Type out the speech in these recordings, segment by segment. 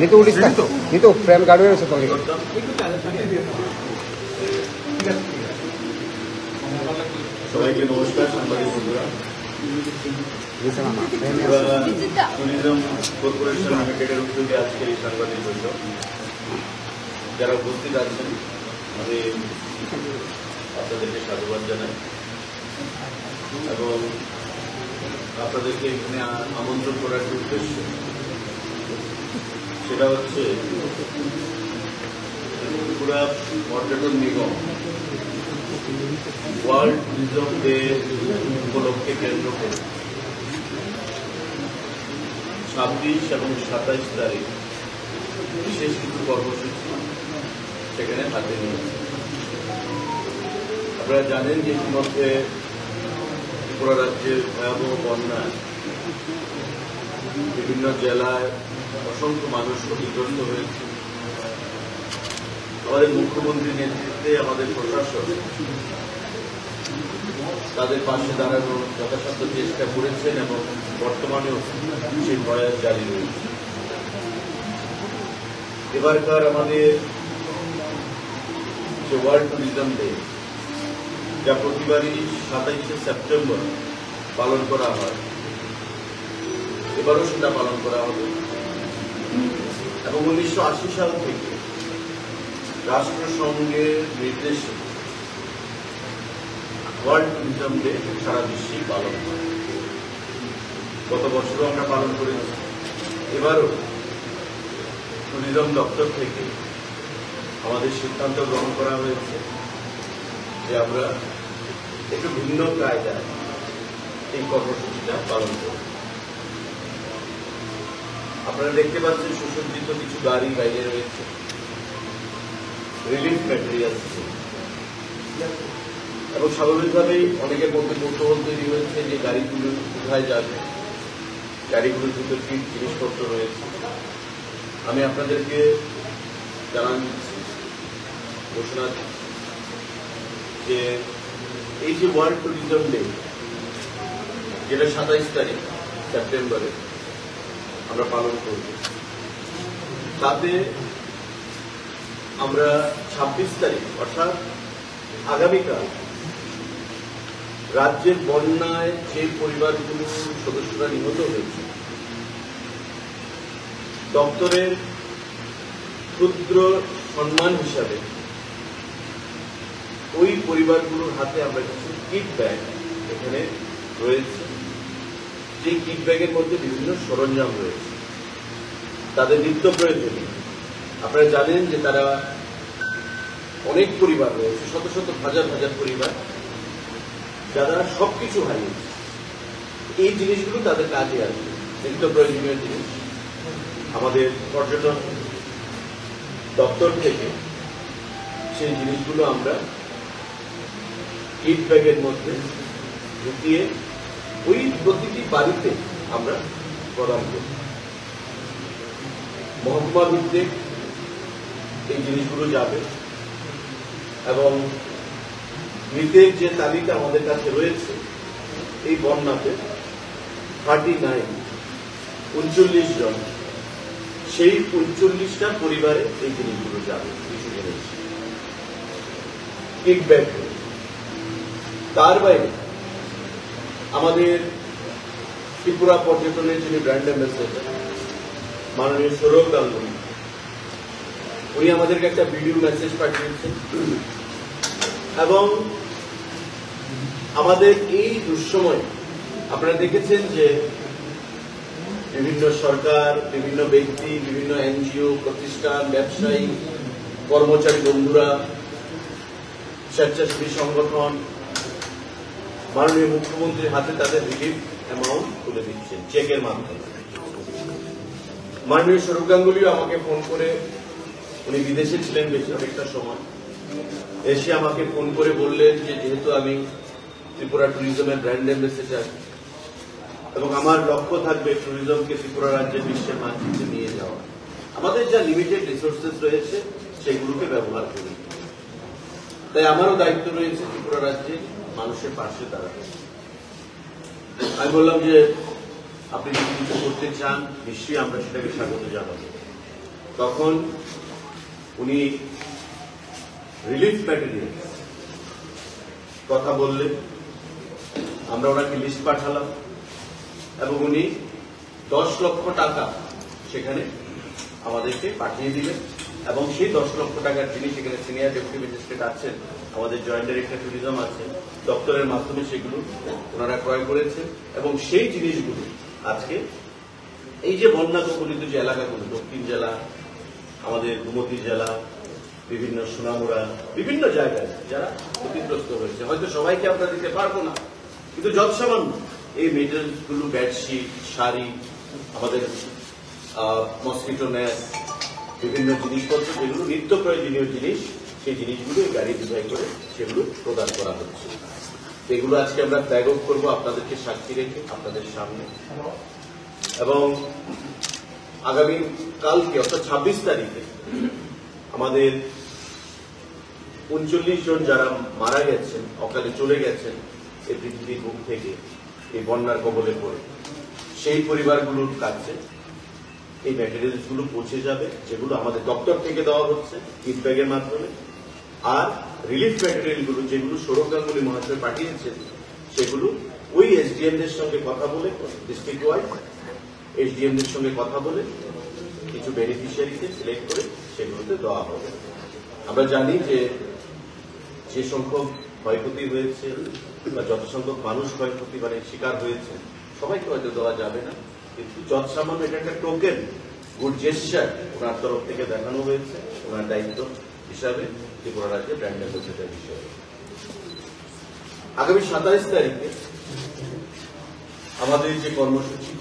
নিতু উঠিস না, নিতু ফ্রেম গাড়ি রয়েছে তো। সবাইকে নমস্কার। সাংবাদিক বন্ধুরা, ট্যুরিজম কর্পোরেশন লিমিটেডের উদ্যোগে আজকে এই সাংবাদিক বৈঠক। যারা উপস্থিত আছেন আমি আপনাদেরকে সাধুবাদ জানাই এবং আপনাদেরকে এখানে আমন্ত্রণ করার যে উদ্দেশ্য সেটা হচ্ছে ত্রিপুরা পর্যটন নিগম ওয়ার্ল্ড ট্যুরিজম ডে উপলক্ষে কেন্দ্র করে 26 এবং 27 তারিখ বিশেষ কিছু কর্মসূচি সেখানে হাতে নিয়েছে। আপনারা জানেন যে ইতিমধ্যে ত্রিপুরা রাজ্যের ভয়াবহ বন্যায় বিভিন্ন জেলায় অসংখ্য মানুষ ক্ষতিগ্রস্ত হয়েছে। আমাদের মুখ্যমন্ত্রীর নেতৃত্বে আমাদের প্রশাসন তাদের পাশে দাঁড়ানোর যথাসাধ্য চেষ্টা করেছেন এবং বর্তমানেও সেই প্রয়াস জারি রয়েছে। এবারকার আমাদের যে ওয়ার্ল্ড ট্যুরিজম ডে, যা প্রতিবারই 27শে সেপ্টেম্বর পালন করা হয়, এবারও সেটা পালন করা হবে এবং 1980 সাল থেকে রাষ্ট্রসংঘের নির্দেশে ওয়ার্ল্ড ট্যুরিজম ডে সারা বিশ্বেই পালন হয়। গত বছরও আমরা পালন করেছি, এবারও ট্যুরিজম দপ্তর থেকে আমাদের সিদ্ধান্ত গ্রহণ করা হয়েছে যে আমরা একটু ভিন্ন কায়দায় এই কর্মসূচিটা পালন করব। আপনারা দেখতে পাচ্ছেন সুসজ্জিত কিছু গাড়ি বাইরে রয়েছে, রিলিফ ম্যাটেরিয়াল এবং স্বাভাবিকভাবেই অনেকের মধ্যে কৌতূহল তৈরি হয়েছে যে গাড়িগুলো কোথায় যাবে, গাড়িগুলোর ভিতরে কি জিনিসপত্র রয়েছে। আমি আপনাদেরকে জানান দিচ্ছি, ঘোষণা দিচ্ছি যে এই যে ওয়ার্ল্ড ট্যুরিজম ডে, যেটা 27 তারিখ সেপ্টেম্বরে আমরা পালন করব, তাতে আমরা 26 তারিখ অর্থাৎ আগামীকাল রাজ্যের বন্যায় যে পরিবারগুলোর সদস্যরা নিহত হয়েছে, দপ্তরের ক্ষুদ্র সম্মান হিসাবে ওই পরিবারগুলোর হাতে আমরা কিছু কিট ব্যাগ এখানে রয়েছে। যে কিট ব্যাগের মধ্যে বিভিন্ন সরঞ্জাম রয়েছে, তাদের নিত্য প্রয়োজনীয়। আপনারা জানেন যে তারা অনেক পরিবার রয়েছে, শত শত হাজার হাজার পরিবার, যারা সবকিছু হারিয়েছে। এই জিনিসগুলো তাদের কাজে আসবে, নিত্য প্রয়োজনীয় জিনিস। আমাদের পর্যটন দপ্তর থেকে সেই জিনিসগুলো আমরা কিট ব্যাগের মধ্যে ঢুকিয়ে ওই প্রতিটি বাড়িতে আমরা প্রদান করি। মহকুমা ভিত্তিক এই জিনিসগুলো যাবে এবং মৃতের যে তালিকা আমাদের কাছে রয়েছে এই বন্যাতে 39 জন, সেই 39টা পরিবারে এই জিনিসগুলো যাবে। কিছু জিনিস কিট ব্যাগ। তার বাইরে আমাদের ত্রিপুরা পর্যটনের যিনি ব্র্যান্ড অ্যাম্বাসেডর মাননীয় সৌরভ গাঙ্গুলি, উনি আমাদেরকে একটা ভিডিও মেসেজ পাঠিয়েছেন এবং আমাদের এই দুঃসময় আপনারা দেখেছেন যে বিভিন্ন সরকার, বিভিন্ন ব্যক্তি, বিভিন্ন এনজিও প্রতিষ্ঠান, ব্যবসায়ী, কর্মচারী বন্ধুরা, স্বেচ্ছাসেবী সংগঠন মাননীয় মুখ্যমন্ত্রীর হাতে তাদের রিলিফ অ্যামাউন্ট তুলে দিচ্ছেন চেকের মাধ্যমে। মাননীয় সৌরভ গাঙ্গুলিও আমাকে ফোন করে, উনি বিদেশে ছিলেন বেশ অনেকটা সময়, এসে আমাকে ফোন করে বললেন যে যেহেতু আমি ত্রিপুরা ট্যুরিজমের ব্র্যান্ড অ্যাম্বাসেডর এবং আমার লক্ষ্য থাকবে ট্যুরিজমকে ত্রিপুরা রাজ্যের বিশ্বের মানচিত্রে নিয়ে যাওয়া, আমাদের যা লিমিটেড রিসোর্সেস রয়েছে সেগুলোকে ব্যবহার করি। তাই আমারও দায়িত্ব রয়েছে ত্রিপুরা রাজ্যের মানুষের পাশে দাঁড়ানো। আমি বললাম যে আপনি যদি কিছু করতে চান নিশ্চয়ই আমরা সেটাকে স্বাগত জানাবো। তখন উনি রিলিফ ম্যাটেরিয়াল কথা বললেন, আমরা ওনাকে লিস্ট পাঠালাম এবং উনি 10 লক্ষ টাকা সেখানে আমাদেরকে পাঠিয়ে দিলেন এবং সেই 10 লক্ষ টাকার যিনি সেখানে সিনিয়র ডেপুটি ম্যাজিস্ট্রেট আছেন, আমাদের জয়েন্ট ডাইরেক্টর ট্যুরিজম আছে, দপ্তরের মাধ্যমে সেগুলো ওনারা ক্রয় করেছেন এবং সেই জিনিসগুলো আজকে এই যে বন্যা কবলিত যে এলাকাগুলো, দক্ষিণ জেলা, আমাদের গোমতী জেলা, বিভিন্ন সোনামুড়া, বিভিন্ন জায়গায় যারা ক্ষতিগ্রস্ত হয়েছে, হয়তো সবাইকে আমরা দিতে পারবো না, কিন্তু যৎসামান্য এই মেটেরিয়ালসগুলো, বেডশিট, শাড়ি, আমাদের মসকিটো নেট, বিভিন্ন জিনিসপত্র যেগুলো নিত্য প্রয়োজনীয় জিনিস, সেই জিনিসগুলো এই গাড়ি বিদায় করে সেগুলো প্রদান করা হচ্ছে। এগুলো আজকে আমরা ফ্ল্যাগ অফ করবো আপনাদেরকে সাক্ষী রেখে আপনাদের সামনে। এবং আগামী কালকে অর্থাৎ 26 তারিখে আমাদের 39 জন যারা মারা গেছেন, অকালে চলে গেছেন এই পৃথিবীর বুক থেকে এই বন্যার কবলে পড়ে, সেই পরিবারগুলোর কাছে এই ম্যাটেরিয়ালস গুলো পৌঁছে যাবে, যেগুলো আমাদের দপ্তর থেকে দেওয়া হচ্ছে কিট ব্যাগের মাধ্যমে। আর রিলিফ ম্যাটেরিয়াল গুলো যেগুলো সৌরভ গাঙ্গুলি মহাশয় পাঠিয়েছেন, সেগুলো ওই এসডিএমদের সঙ্গে কথা বলে, ডিস্ট্রিক্ট ওয়াইজ এসডিএমদের সঙ্গে কথা বলে কিছু বেনিফিশিয়ারিকে সিলেক্ট করে সেগুলোতে দেওয়া হবে। আমরা জানি যে সংখ্যক ক্ষয়ক্ষতি হয়েছে বা যত সংখ্যক মানুষ ক্ষয়ক্ষতি শিকার হয়েছে, সবাইকে হয়তো দেওয়া যাবে না, কিন্তু যৎসামান্য এটা একটা টোকেন, গুড জেস্টার ওনার তরফ থেকে দেখানো হয়েছে ওনার দায়িত্ব হিসাবে ত্রিপুরা রাজ্যে ব্র্যান্ড অ্যাম্বাসেডর হিসেবে। আগামী 27 তারিখে আমাদের যে কর্মসূচি,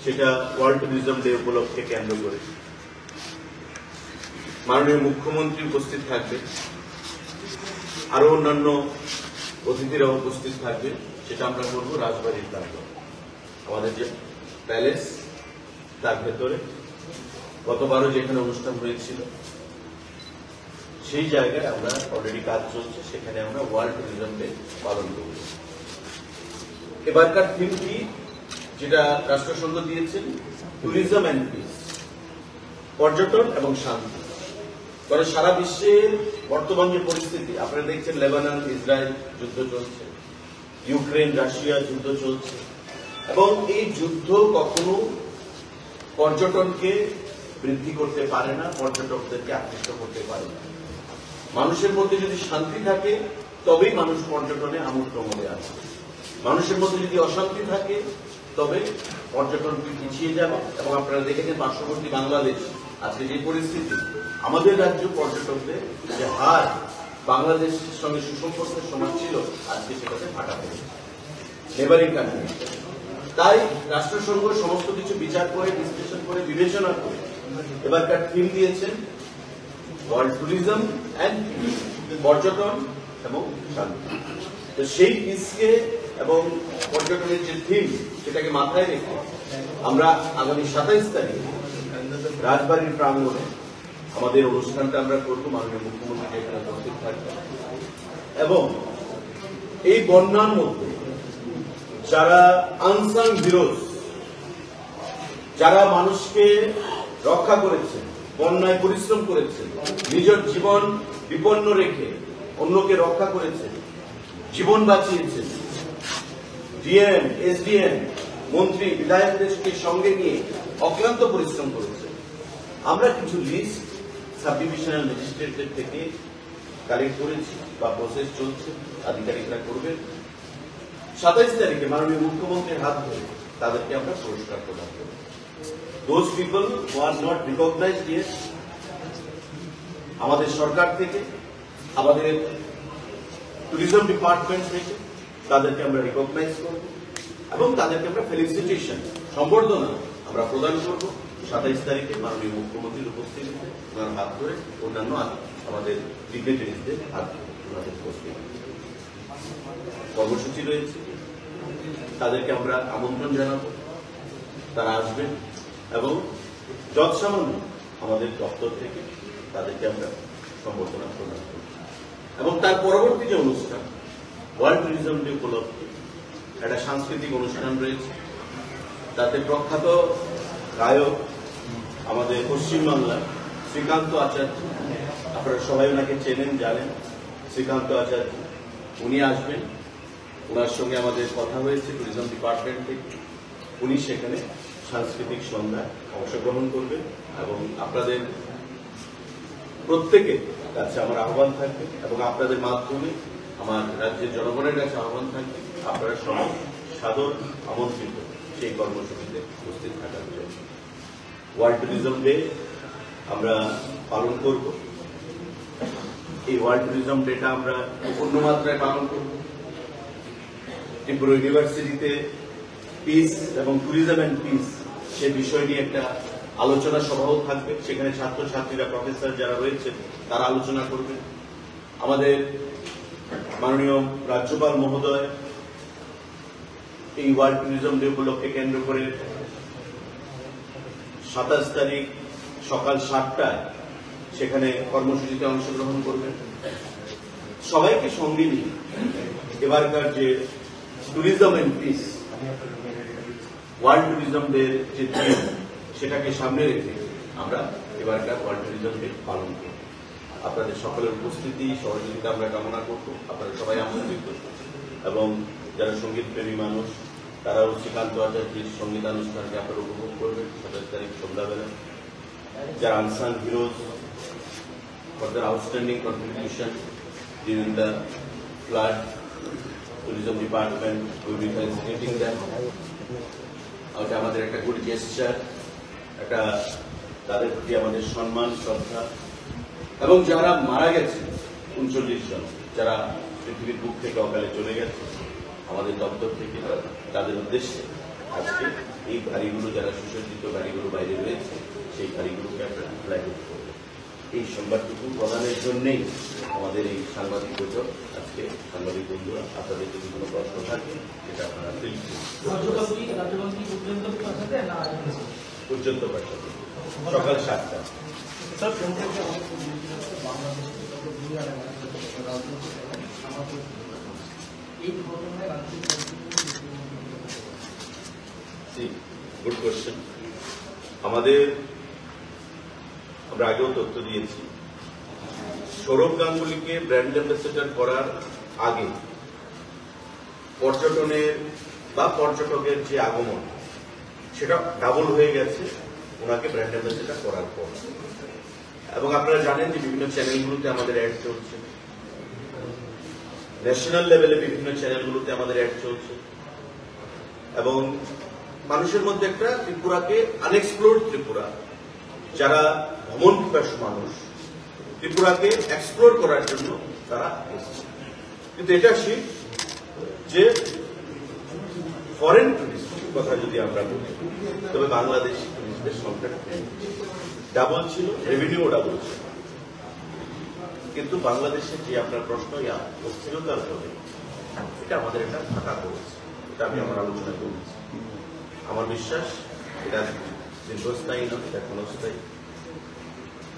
সেটা ওয়ার্ল্ড ট্যুরিজম ডে উপলক্ষে কেন্দ্র করে মাননীয় মুখ্যমন্ত্রী উপস্থিত থাকবে, আরো অন্যান্য অতিথিরা উপস্থিত থাকবে। সেটা আমরা করব রাজবাড়ির প্রাঙ্গণ, আমাদের যে প্যালেস তার ভেতরে গতবারও যেখানে অনুষ্ঠান হয়েছিল সেই জায়গায় আমরা অলরেডি কাজ চলছে, সেখানে আমরা ওয়ার্ল্ড ট্যুরিজম ডে পালন করব। এবারকার থিম কি, যেটা রাষ্ট্রসংঘ দিয়েছেন, ট্যুরিজম অ্যান্ড পিস, পর্যটন এবং শান্তি। কারণ সারা বিশ্বের বর্তমান যে পরিস্থিতি আপনারা দেখছেন, লেবানন ইসরায়েল যুদ্ধ চলছে, ইউক্রেন রাশিয়া যুদ্ধ চলছে, এবং এই যুদ্ধ কখনো পর্যটনকে বৃদ্ধি করতে পারে না, পর্যটকদেরকে আকৃষ্ট করতে পারে না। মানুষের মধ্যে যদি শান্তি থাকে তবেই মানুষ পর্যটনে আমোদ প্রমোদে আসে। মানুষের মধ্যে যদি অশান্তি থাকে তবে পর্যটন পিছিয়ে যাবে। এবং আপনারা দেখেছেন পার্শ্ববর্তী বাংলাদেশ আজকে যে পরিস্থিতি, আমাদের রাজ্য পর্যটকদের যে হার বাংলাদেশের সঙ্গে সুসম্পর্কের সমান ছিল, আজকে সেটাতে ফাটা পড়েছে নেবারিং কান্ট্রি। তাই রাষ্ট্রসংঘ সমস্ত কিছু বিচার করে, বিশ্লেষণ করে, বিবেচনা করে এবারকার থিম দিয়েছেন ওয়ার্ল্ড ট্যুরিজম অ্যান্ড পিস, পর্যটন এবং শান্তি। তো সেই পিসকে এবং পর্যটনের যে থিম, সেটাকে মাথায় রেখে আমরা আগামী 27 তারিখে রাজবাড়ির প্রাঙ্গণে আমাদের অনুষ্ঠানটা আমরা করব। মাননীয় মুখ্যমন্ত্রী এখানে উপস্থিত থাকবেন এবং এই বন্যার মধ্যে যারা আনসাং হিরোজ, যারা মানুষকে রক্ষা করেছেন, বন্যায় পরিশ্রম করেছেন, নিজের জীবন বিপন্ন রেখে অন্যকে রক্ষা করেছেন, জীবন বাঁচিয়েছেন, ডিএম, এসডিএম, মন্ত্রী, বিধায়কদেরকে সঙ্গে নিয়ে অক্লান্ত পরিশ্রম করেছেন। আমরা কিছু লিস্ট সাব ডিভিশনাল ম্যাজিস্ট্রেটদের থেকে কালেক্ট করেছি বা প্রসেস চলছে, আধিকারিকরা করবেন। 27 তারিখে মাননীয় মুখ্যমন্ত্রীর হাত ধরে তাদেরকে আমরা পুরস্কার প্রদান করব। Those people who are not recognized yet, আমাদের সরকার থেকে, আমাদের ট্যুরিজম ডিপার্টমেন্ট থেকে তাদেরকে আমরা রিকগনাইজ করব এবং তাদেরকে আমরা ফেলিসিটেশন, সম্বর্ধনা আমরা প্রদান করব 27 তারিখে মাননীয় মুখ্যমন্ত্রীর উপস্থিতিতে, ওনার হাত ধরে, অন্যান্য আমাদের ডিগনিটারিজদের হাত ধরে ওনাদের উপস্থিতি কর্মসূচি রয়েছে। তাদেরকে আমরা আমন্ত্রণ জানাবো, তারা আসবেন এবং যৎসামান্য আমাদের দপ্তর থেকে তাদেরকে আমরা সম্বর্ধনা প্রদান করব। এবং তার পরবর্তী যে অনুষ্ঠান ওয়ার্ল্ড ট্যুরিজম ডে উপলক্ষে একটা সাংস্কৃতিক অনুষ্ঠান রয়েছে, তাতে প্রখ্যাত গায়ক আমাদের পশ্চিমবাংলার শ্রীকান্ত আচার্য, আপনারা সবাই ওনাকে চেনেন জানেন, শ্রীকান্ত আচার্য উনি আসবেন। ওনার সঙ্গে আমাদের কথা হয়েছে ট্যুরিজম ডিপার্টমেন্ট থেকে, উনি সেখানে সাংস্কৃতিক সন্ধ্যায় অংশগ্রহণ করবেন এবং আপনাদের প্রত্যেকের কাছে আমার আহ্বান থাকবে এবং আপনাদের মাধ্যমে আমার রাজ্যের জনগণের কাছে আহ্বান থাকবে, আপনারা সবাই সাদর আমন্ত্রিত সেই কর্মসূচিতে উপস্থিত থাকার জন্য। ওয়ার্ল্ড ট্যুরিজম ডে আমরা পালন করব। এই ওয়ার্ল্ড ট্যুরিজম ডেটা আমরা পূর্ণ মাত্রায় পালন করব। ত্রিপুরা ইউনিভার্সিটিতে পিস এবং ট্যুরিজম অ্যান্ড পিস সে বিষয় নিয়ে একটা আলোচনা সভাও থাকবে, সেখানে ছাত্রছাত্রীরা প্রফেসর যারা রয়েছেন তারা আলোচনা করবেন। আমাদের মাননীয় রাজ্যপাল মহোদয় এই ওয়ার্ল্ড ট্যুরিজম ডে উপলক্ষে কেন্দ্র করে 27 তারিখ সকাল 7টায় সেখানে কর্মসূচিতে অংশগ্রহণ করবেন। সবাইকে সঙ্গে নিয়ে এবারকার যে tourism and piece world tourism day যে থিম সেটাকে সামনে রেখে আমরা এবারকার ওয়ার্ল্ড ট্যুরিজম ডে পালন করব। আপনাদের সকলের উপস্থিতি সহযোগিতা আমরা কামনা করব। আপনারা সবাই আমন্ত্রিত এবং যারা সঙ্গীত প্রেমী মানুষ তারাও শ্রীকান্ত আচার্যের সঙ্গীতানুষ্ঠানকে আপনারা উপভোগ করবেন 27 তারিখ সন্ধ্যাবেলা। যারা unsung heroes for the outstanding contribution during the flood, tourism department will be felicitating them. ওটা আমাদের একটা গুড জেস্টার, একটা তাদের প্রতি আমাদের সম্মান শ্রদ্ধা। এবং যারা মারা গেছে 39 জন, যারা পৃথিবীর বুক থেকে অকালে চলে গেছে আমাদের দপ্তর থেকে, তাদের উদ্দেশ্যে আজকে এই গাড়িগুলো, যারা সুসজ্জিত গাড়িগুলো বাইরে রয়েছে সেই গাড়িগুলোকে আমরা ফ্ল্যাগ করব। এই সংবাদটুকু প্রদানের জন্যই আমাদের এই সাংবাদিক বৈঠক আজকে। সাংবাদিক বন্ধুরা, আপনাদের যদি কোনো প্রশ্ন থাকে সেটা আপনারা পর্যন্ত পাঠাবেন সকাল 7টা। Good question. আমাদের আমরা আগেও তথ্য দিয়েছি, সৌরভ গাঙ্গুলিকে ব্র্যান্ড অ্যাম্বাসেডর করার আগে পর্যটনের বা পর্যটকের যে আগমন সেটা ডাবল হয়ে গেছে ওনাকে ব্র্যান্ড অ্যাম্বাসেডর করার পর। এবং আপনারা জানেন যে বিভিন্ন চ্যানেলগুলোতে আমাদের অ্যাড চলছে, ন্যাশনাল লেভেলে বিভিন্ন চ্যানেলগুলোতে আমাদের অ্যাড চলছে এবং মানুষের মধ্যে একটা ত্রিপুরাকে আনএক্সপ্লোর্ড ত্রিপুরা, যারা ভ্রমণ পিপাসু মানুষ ত্রিপুরাকে এক্সপ্লোর করার জন্য তারা এসেছে। কিন্তু এটা ঠিক যে ফরেন টুরিস্ট কথা যদি আমরা বলি তবে বাংলাদেশি টুরিস্টদের সংখ্যাটা ডাবল ছিল, রেভিনিউ ডাবল ছিল। কিন্তু বাংলাদেশের যে আপনার প্রশ্ন অস্থিরতার ফলে এটা আমাদের একটা ফাঁকা করেছে, এটা আমি আমার আলোচনা করেছি। আমার বিশ্বাস এটা দীর্ঘস্থায়ী নয়, এটা ক্ষণস্থায়ী।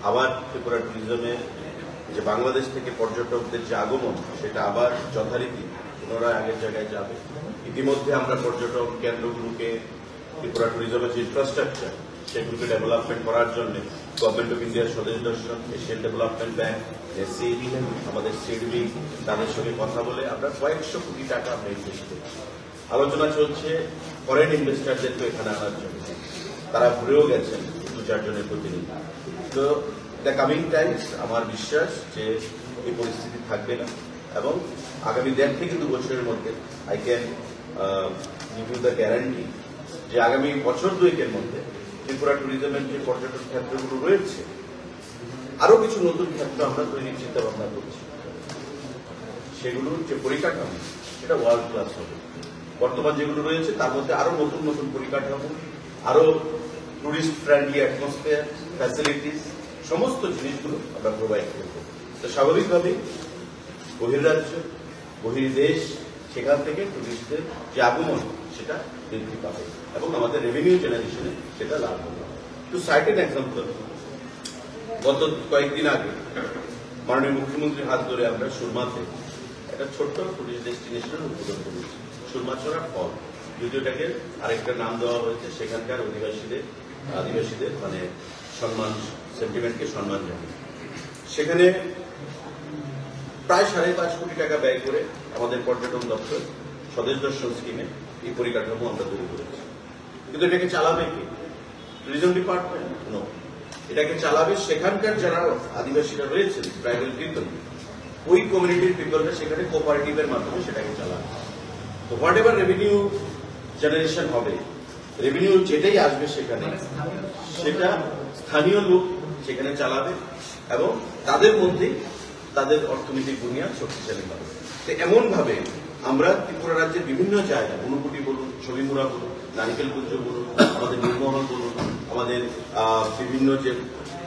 আবার ত্রিপুরা ট্যুরিজমে যে বাংলাদেশ থেকে পর্যটকদের যে আগমন সেটা আবার যথারীতি পুনরায় আগের জায়গায় যাবে। ইতিমধ্যে আমরা পর্যটক কেন্দ্রগুলোকে ত্রিপুরা ট্যুরিজমের যে ইনফ্রাস্ট্রাকচার সেগুলোকে ডেভেলপমেন্ট করার জন্য গভর্নমেন্ট অফ ইন্ডিয়ার স্বদেশ দর্শন, এশিয়ান ডেভেলপমেন্ট ব্যাংক, এসি, আমাদের সিডবি তাদের সঙ্গে কথা বলে আমরা কয়েকশো কোটি টাকা আমরা ইনভেস্ট করছি। আলোচনা চলছে ফরেন ইনভেস্টারদেরকে এখানে আনার জন্য, তারা ঘুরেও গেছেন 2-4 জনের প্রতিনিধি। তো দ্য কামিং টাইমস আমার বিশ্বাস যে এই পরিস্থিতি থাকবে না এবং আগামী 1.5 থেকে 2 বছরের মধ্যে I can give you the guarantee যে আগামী বছর 2-এর মধ্যে ত্রিপুরা ট্যুরিজমের যে পর্যটন ক্ষেত্রগুলো রয়েছে আরো কিছু নতুন ক্ষেত্র আমরা তৈরির চিন্তা ভাবনা করছি। সেগুলোর যে পরিকাঠামো সেটা ওয়ার্ল্ড ক্লাস হবে। বর্তমান যেগুলো রয়েছে তার মধ্যে আরো নতুন নতুন পরিকাঠামো, আরো টুরিস্ট ফ্রেন্ডলি অ্যাটমসফিয়ার, ফ্যাসিলিটিস, সমস্ত জিনিসগুলো আমরা প্রোভাইড করব। তো স্বাভাবিকভাবেই বহির্রাজ্য, বহির্দেশ সেখান থেকে টুরিস্টদের যে আগমন সেটা বৃদ্ধি পাবে এবং আমাদের রেভিনিউ জেনারেশনে সেটা লাভ হবে। টু সাইট এন এক্সাম্পল, গত কয়েকদিন আগে মাননীয় মুখ্যমন্ত্রীর হাত ধরে আমরা সুরমাতে একটা ছোট্ট টুরিস্ট ডেস্টিনেশনের উদ্বোধন করেছি, সুরমাছড়া ফল, যদিওটাকে আরেকটা নাম দেওয়া হয়েছে সেখানকার আদিবাসীদের মানে সম্মান, সেন্টিমেন্টকে সম্মান জানিয়ে। সেখানে প্রায় 5.5 কোটি টাকা ব্যয় করে আমাদের পর্যটন দপ্তর স্বদেশ দর্শন স্কিমে এই পরিকাঠামো আমরা তৈরি করেছি। কিন্তু এটাকে চালাবে কি? Tourism department? নো, এটাকে চালাবে সেখানকার যারা আদিবাসীরা রয়েছেন, ট্রাইবাল পিপল, ওই কমিউনিটির পিপলরা সেখানে কোঅপারেটিভের মাধ্যমে সেটাকে চালাবে। তো হোয়াট এভার রেভিনিউ জেনারেশন হবে, রেভিনিউ যেটাই আসবে সেখানে, সেটা স্থানীয় লোক সেখানে চালাবে এবং তাদের মধ্যেই তাদের অর্থনৈতিক বুনিয়াদ শক্তিশালী হবে। তো এমন ভাবে আমরা ত্রিপুরা রাজ্যের বিভিন্ন জায়গায়, ঊনকোটি বলুন, ছবিমুড়া বলুন, নারিকেলকুঞ্জ বলুন, আমাদের নীলমহল বলুন, আমাদের বিভিন্ন যে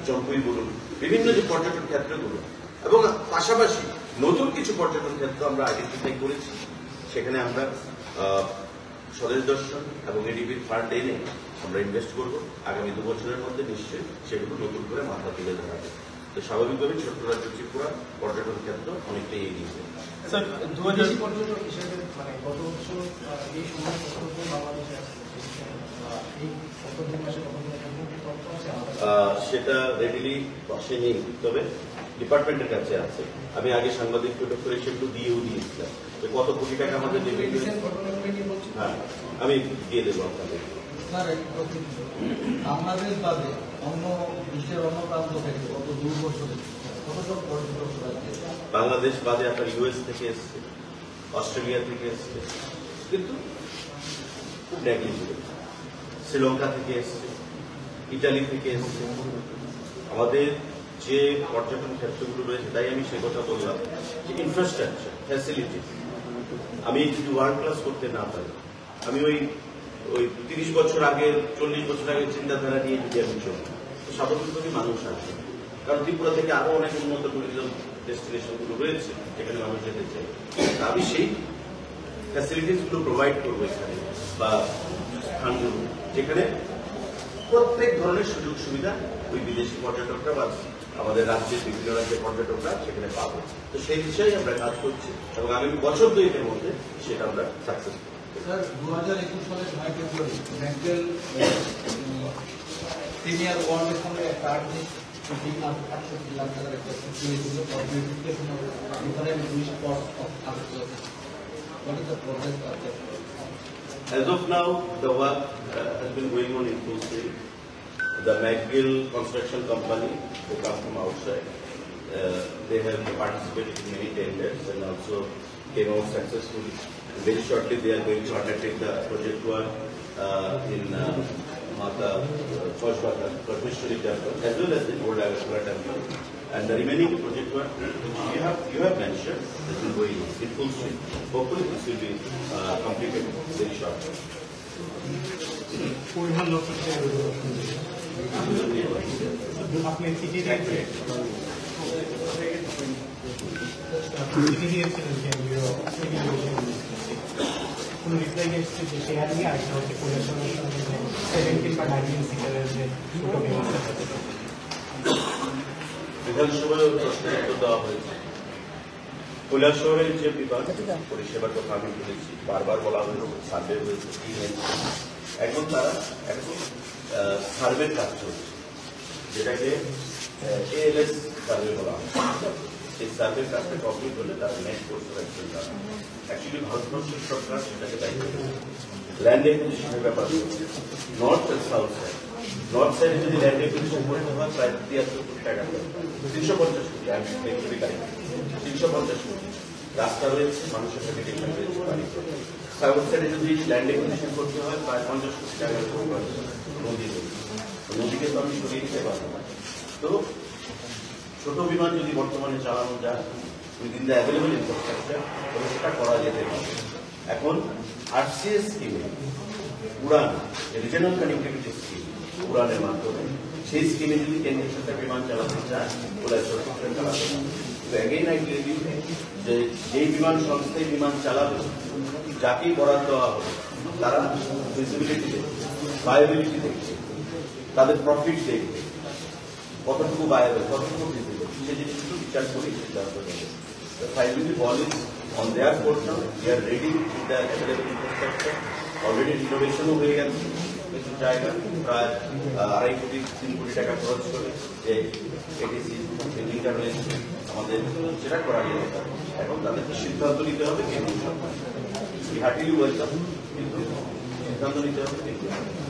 জম্পুই বলুন, বিভিন্ন যে পর্যটন ক্ষেত্রগুলো এবং পাশাপাশি নতুন কিছু পর্যটন ক্ষেত্র আমরা আইডেন্টিফাই করেছি। সেখানে আমরা স্বদেশ দর্শন এবং এডিবির ফান্ড এনে আমরা ইনভেস্ট করব। আগামী 2 বছরের মধ্যে নিশ্চয়ই সেগুলো নতুন করে মাথা তুলে ধরা হবে। তো স্বাভাবিকভাবে ছোট্ট রাজ্য ত্রিপুরা পর্যটন ক্ষেত্র অনেকটাই এগিয়ে যাবে। স্যার, 2000 পর্যটন হিসেবে মানে গত বছর এই সময় কতজন বাংলাদেশে সেটা রেডিলি পাশে নেই, তবে ডিপার্টমেন্টের কাছে আছে। আমি আগে সাংবাদিক করে সেগুলো দিয়েও দিয়েছিলাম কত কোটি টাকা আমাদের দেবে। হ্যাঁ, আমি দিয়ে দেবো আপনাদের। বাংলাদেশ বাদে অন্য বিশ্বের অন্য প্রান্ত থেকে কত 2 বছরে কতজন পর্যটক বাংলাদেশ বাদে আপনার ইউএস থেকে এসছে, অস্ট্রেলিয়া থেকে এসছে, কিন্তু খুব নেগলিজিবল। শ্রীলঙ্কা থেকে এসছে, ইটালি থেকে এসছে। আমাদের যে পর্যটন ক্ষেত্রগুলো রয়েছে, তাই আমি সে কথা বললাম যে ইনফ্রাস্ট্রাকচার ফ্যাসিলিটি আমি যদি ওয়ার্ল্ড ক্লাস করতে না পারি, আমি ওই 30 বছর আগে 40 বছর আগে চিন্তাধারা নিয়ে যদি আমি চলি, তো স্বাভাবিকভাবেই মানুষ আসবে। কারণ ত্রিপুরা থেকে আরো অনেক উন্নত টুরিজম ডেস্টিনেশন গুলো রয়েছে যেখানে মানুষ যেতে চাই। আমি সেই ফ্যাসিলিটিস গুলো প্রোভাইড করবো এখানে, বা স্থানগুলো যেখানে প্রত্যেক ধরনের সুযোগ সুবিধা ওই বিদেশি পর্যটকরা বা আমাদের রাজ্যের বিভিন্ন রাজ্যের পর্যটকরা সেখানে পাবে। তো সেই বিষয়ে আমরা কাজ করছি এবং আগামী বছর 2 মধ্যে সেটা আমরা সাকসেস করব। স্যার, 2021 সালের 9 ফেব্রুয়ারি ম্যাকগিল প্রিমিয়ার ওয়ার্ল্ডের সঙ্গে একটা আর্থিক 68 লাখ টাকার একটা চুক্তি হয়েছিল for beautification of different tourist spots of Agartala. What is the progress of that? As of now, the work has been going on in full swing. The McGill construction company, who come from outside, they have participated in many tenders and also came out successfully. Very shortly, they are going to undertake the project work in Mata Chojbata, Parmeshwari temple, as well as the Old Agartala temple. And the remaining project work, which you have mentioned, has been going on in full swing. Hopefully, this will be completed very shortly. আপনি চিঠি দিয়েছিলেন কোন reply এসেছে যে share নিয়ে আরেকটা হচ্ছে কৈলাসহরের সঙ্গে 17 বা 19 সিটারের যে ছোট ব্যবস্থা বিধানসভায় প্রশ্নের উত্তর দেওয়া হয়েছে। কৈলাসহরের যে বিভাগ পরিষেবার কথা আমি বলেছি, বারবার বলা হয়েছে, সার্ভে হয়েছে, এখন তারা এখন সার্ভের কাজ চলছে, যেটাকে ALS সার্ভে বলা হয়। সেই সার্ভের কাজটা কমপ্লিট করলে তারা নেক্সট কোর্স অ্যাকশন যাবে। অ্যাকচুয়ালি ভারতবর্ষের সরকার সেটাকে দায়িত্ব দেবে। ল্যান্ড একুইজিশনের ব্যাপার হচ্ছে নর্থ আর সাউথ সাইড। নর্থ সাইডে যদি ল্যান্ড একুইজিশন করতে হয় প্রায় 73 কোটি টাকা, 350 কোটি, আমি 350 কোটি রাস্তা রয়েছে, মানুষের হ্যাবিটেশন রয়েছে, বাড়ি। সাউথ সাইডে যদি ল্যান্ড একুইজিশন করতে হয় প্রায় 50 কোটি টাকার নদী রয়েছে। নদীকে তো আমি সরিয়ে দিতে পারবো না। তো ছোট বিমান যদি বর্তমানে চালানো যায় উইদিন দ্য অ্যাভেলেবল ইনফ্রাস্ট্রাকচার, তবে সেটা করা যেতে পারে। এখন RCS স্কিমে উড়ান, রিজনাল কানেক্টিভিটি স্কিম, উড়ানের মাধ্যমে সেই স্কিমে যদি কেন্দ্রীয় সরকার বিমান চালাতে চায়, ওরা সরকার চালাতে পারে। তো এগেইন আই টেল ইউ যে যেই বিমান সংস্থায় বিমান চালাবে, যাকেই বরাদ্দ দেওয়া হবে, তারা ফিজিবিলিটি দেখবে, ভায়াবিলিটি দেখবে, তাদের প্রফিট দেখবে, কতটুকু বায়াবে, কতটুকু ফিজিবল, সে জিনিসগুলো বিচার করি সিদ্ধান্ত নেবে। Finally, ball is on their court now. They are ready with the available infrastructure. Already renovation হয়ে গেছে কিছু জায়গা, প্রায় 2.5 কোটি 3 কোটি টাকা খরচ করে যে এডিসি বিল্ডিংটা রয়েছে আমাদের সেটা করা যেতে পারে। এখন তাদেরকে সিদ্ধান্ত নিতে হবে কেন্দ্রীয় সরকার। হার্টিলি ওয়েলকাম, কিন্তু সিদ্ধান্ত নিতে হবে কেন্দ্রীয় সরকার।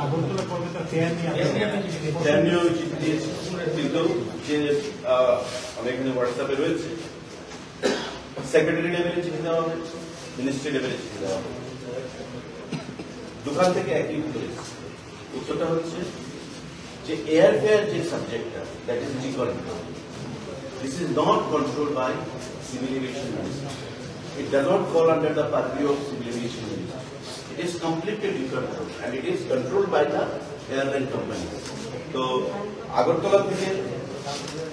আগরতলা পর্বে তো ফেয়ার নিয়ে চিঠি দিয়েছি, কিন্তু যে আমি এখানে হোয়াটসঅ্যাপে রয়েছে সেক্রেটারি লেভেলে চিঠি দেওয়া হবে, মিনিস্ট্রি লেভেলে চিঠি দেওয়া হবে। দোকান থেকে একই উত্তর এসেছে। উত্তরটা হচ্ছে যে এয়ারফেয়ার যে সাবজেক্টটা, that is decontrol. This is not control by civil aviation ministry. It does not fall under the purview of civil aviation ministry. It is completely decontrolled and it is controlled by the airline companies. So, Agartala থেকে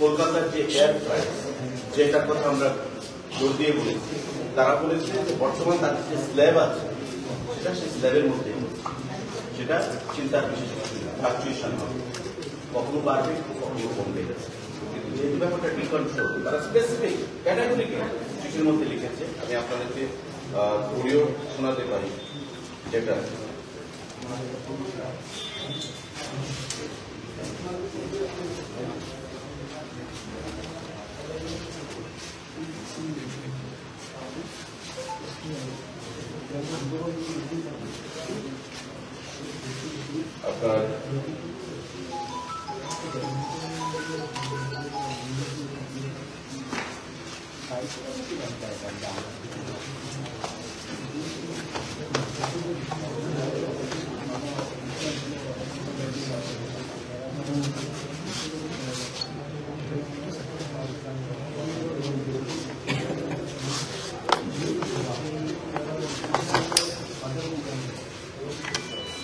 কলকাতার যে air flight, যেটার কথা আমরা জোর দিয়ে বলেছি, তারা বলেছে যে বর্তমান তাদের যে স্ল্যাব আছে সেটা সেই স্ল্যাবের মধ্যে, সেটা চিন্তার বিশেষ ফ্লাকচুয়েশন হবে, কখনো বাড়বে কখনো কমবে। কিন্তু যেহেতু ব্যাপারটা ডিকন্ট্রোল, তারা স্পেসিফিক ক্যাটাগরিকে চিঠির মধ্যে লিখেছে। আমি আপনাদেরকে পড়িও শোনাতে পারি, যেটা আপনার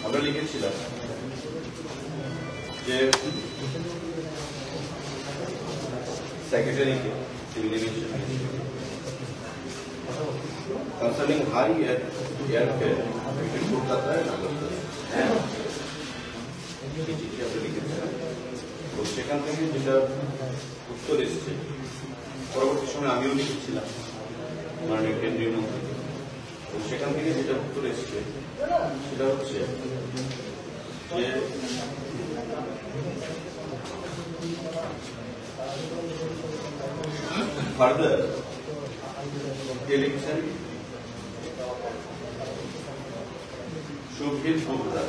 আমরা লিখেছিলাম যে সেক্রেটারিকে civil aviation concerning high airfare between Kolkata and Agartala, চিঠি আমরা লিখেছিলাম। তো সেখান থেকে যেটা উত্তর এসেছে, পরবর্তী সময় আমিও লিখেছিলাম মাননীয় কেন্দ্রীয় মন্ত্রী। তো সেখান থেকে যেটা উত্তর এসেছে সেটা হচ্ছে যে further election Shubhir Gupta,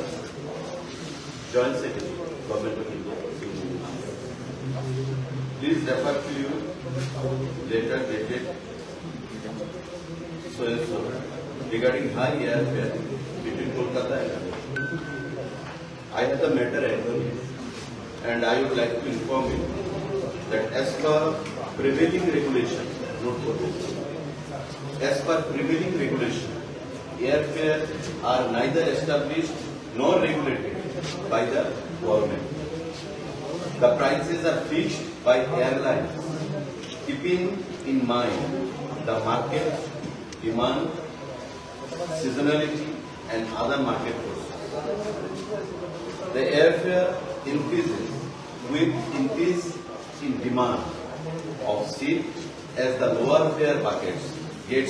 Joint Secretary, Government of India. Please refer to you letter dated so and so regarding high airfare between Kolkata and Ahmedabad. I have the matter at hand and I would like to inform you that as per prevailing regulation, note for this, as per prevailing regulation, airfares are neither established nor regulated by the government. The prices are fixed by airlines, keeping in mind the market demand, seasonality, and other market forces. The airfare increases with increase in demand of seats as the lower fare buckets get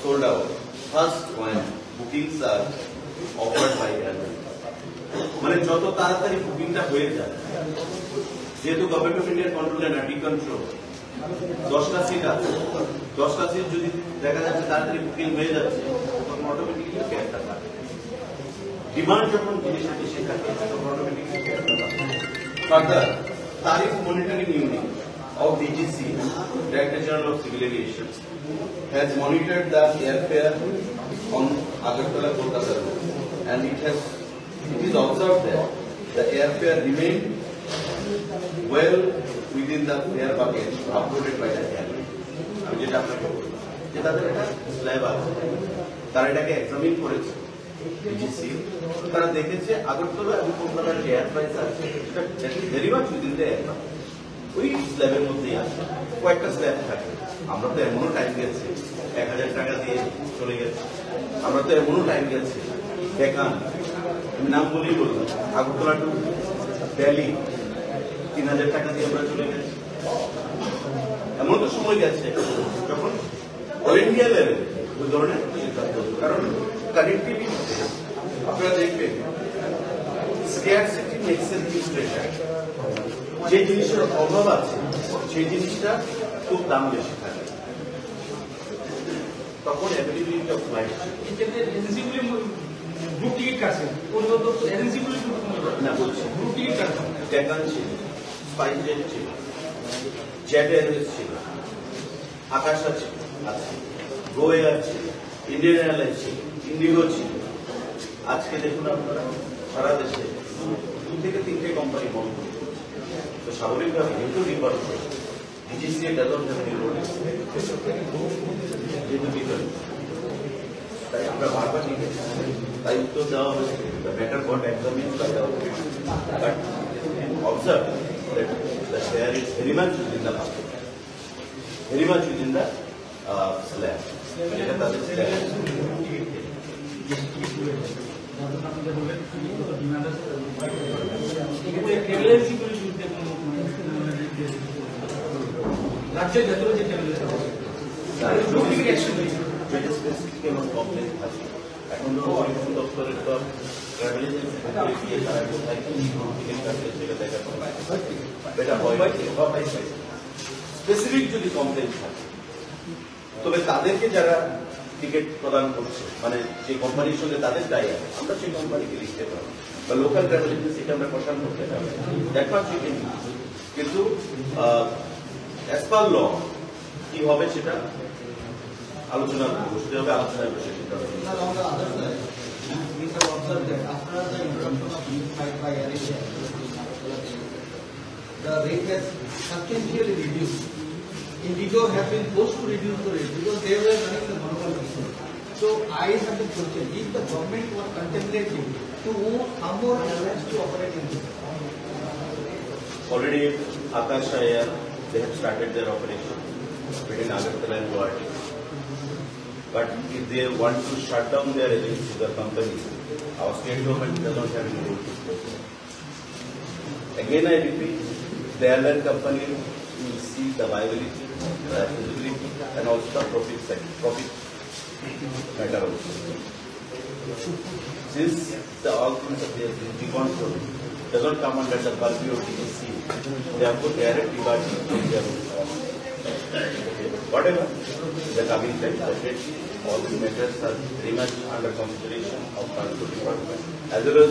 sold out first when bookings are offered by airlines. মানে যত তাড়াতাড়ি বুকিংটা হয়ে যায়, যেহেতু government of ইন্ডিয়ার কন্ট্রোলে না, ডিকন্ট্রোল, 10টা সিট আছে, 10টা সিট যদি দেখা যাচ্ছে তাড়াতাড়ি বুকিং হয়ে যাচ্ছে, তখন অটোমেটিক্যালি ফেয়ারটা বাড়ে। ডিমান্ড যখন জিনিসটা বেশি থাকে তখন অটোমেটিক্যালি ফেয়ারটা বাড়ে। Further, tariff monitoring unit of DGC, Director General of Civil Aviation, has monitored the airfare on Agartala Kolkata route, and it is observed that the airfare remained well within the fare bucket uploaded by the airline. আমি যেটা আপনাকে বললাম যে তাদের একটা slab আছে, তারা এটাকে এক্সামিন করেছে ডিজিসি, তারা দেখেছে আগরতলা এবং কলকাতার যে এয়ার প্রাইস আছে সেটা very much within the air bucket, ওই স্ল্যাবের মধ্যেই আছে। কয়েকটা স্ল্যাব থাকে, আমরা তো এমনও টাইম গেছে 1000 টাকা দিয়ে চলে গেছে, আমরা তো এমনও টাইম গেছে দেখান, আমি নাম বলেই বললাম, আগরতলা টু দিল্লি 3000 টাকা দিয়ে আমরা চলে গেছি, এমন তো সময় গেছে যখন অল ইন্ডিয়া লেভেলে ওই ধরনের সিদ্ধান্ত হতো। কারণ কানেক্টিভিটিতে আপনারা দেখবেন স্ক্যারসিটি মেক্স এ প্রেশার। যে জিনিসের অভাব আছে সেই জিনিসটা খুব দাম বেশি থাকে, তখন অ্যাভেলেবিলিটি অফ ফ্লাইট এজেন্সিগুলি গ্রুপ টিকিট কাটছে, এজেন্সিগুলি না বলছি গ্রুপ টিকিট কাটছে। ডেকান ছিল, স্পাইস জেট ছিল, জেট এয়ারওয়েজ ছিল, আকাশ আছে, গো এয়ার ছিল, ইন্ডিয়ান এয়ারলাইন্স ছিল, ইন্ডিগো ছিল। আজকে দেখুন আপনারা সারা দেশে 2 থেকে 3টে কোম্পানি বন্ধ করছে। তো স্বাভাবিকভাবে যেহেতু নির্ভর করে DGCA doesn't have any role, যেহেতু নির্ভর, তাই আমরা বারবার লিখেছি, তাই উত্তর দেওয়া হয়েছে বেটার গট একদমই by the but observe that there is very much within the market, very much within the slab. যেটা তাদের slab রাজ্যের ভেতরে যে যেটা স্পেসিফিক এবং কমপ্লেক্স আছে। এখন তো পরিবহন দপ্তরের তো ট্রাভেল এজেন্সি গিয়ে তারা কোথায় কি টিকিট কাটছে সেটা দেখা এটা হয় স্পেসিফিক যদি কমপ্লেন থাকে, তবে তাদেরকে যারা টিকিট প্রদান করছে, মানে যে কোম্পানির সঙ্গে তাদের দায়ী আছে, আমরা সেই কোম্পানিকে লিখতে পারবো বা লোকাল ট্রাভেল এজেন্সিকে আমরা প্রসার করতে পারবো, দেখা কিন্তু অ্যাজ পার ল কি হবে সেটা আলোচনা বসতে হবে, আলোচনায় বসে সেটা We have observed that after the introduction of new flight by Air India, the rate has substantially reduced. Indigo have been forced to reduce the rate because they were running the monopoly. So I have the question: if the government was contemplating to move some more airlines to operate in this? Already Akash Air, they have started their operation between Agartala and Guwahati. But if they want to shut down their agencies or companies, our state government does not have any role to play. Again, I repeat, the airline company will see the viability, the feasibility, and also the profit matter also. Since all things of the decontrol does not come under the purview of DGC, therefore they are departing from their own. Whatever the coming time, definitely all the matters are very much under consideration of Transport Department, as well as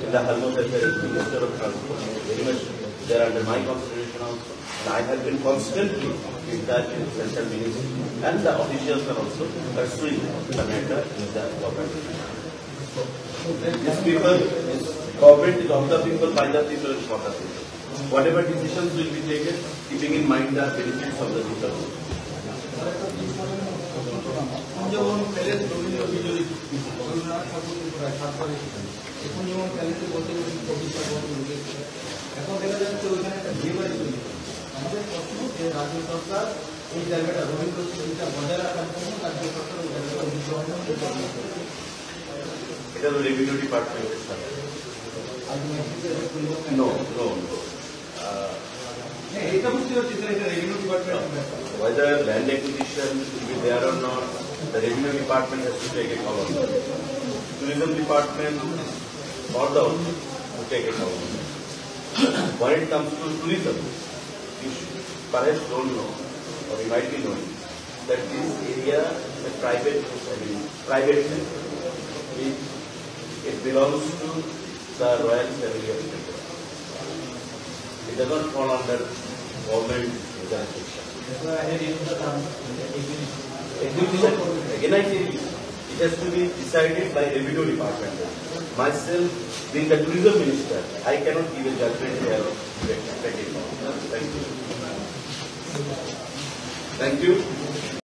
in the Harmon that there is Minister of Transport, very much they are under my consideration also. And I have been constantly in touch with Central Ministry, and the officials are also pursuing the matter in the government. These people, this government is of the people, by the people, and for the people. Whatever decisions will be taken, keeping in mind the benefits of the people. যেমন palace Rabindra বিজয়ী রবীন্দ্রনাথ ঠাকুরের প্রায় 7 বারে এখন যেমন প্যালেসে বলতে গেলে প্রতিষ্ঠা করতে উঠেছে, এখন দেখা যাচ্ছে ওইখানে একটা বিয়ে বাড়ি তৈরি। আমাদের প্রশ্ন যে রাজ্য সরকার এই জায়গাটা রবীন্দ্র স্মৃতিটা বজায় রাখার জন্য রাজ্য সরকার ওই জায়গাটা অধিগ্রহণ করতে। এটা তো রেভিনিউ ডিপার্টমেন্টের সাথে। No. এটা বুঝতে পারছি স্যার, এটা revenue department. Whether land acquisition will be there or not, the revenue department has to take a call on that. Tourism department or the to take a call on that. When it comes to tourism, you perhaps don't know, or you might be knowing, that this area is a private sector. It belongs to the royal family of India. It does not fall under government jurisdiction. Again, I tell you, it has to be decided by revenue department. Myself, being the tourism minister, I cannot give a judgment here. Thank you. Thank you.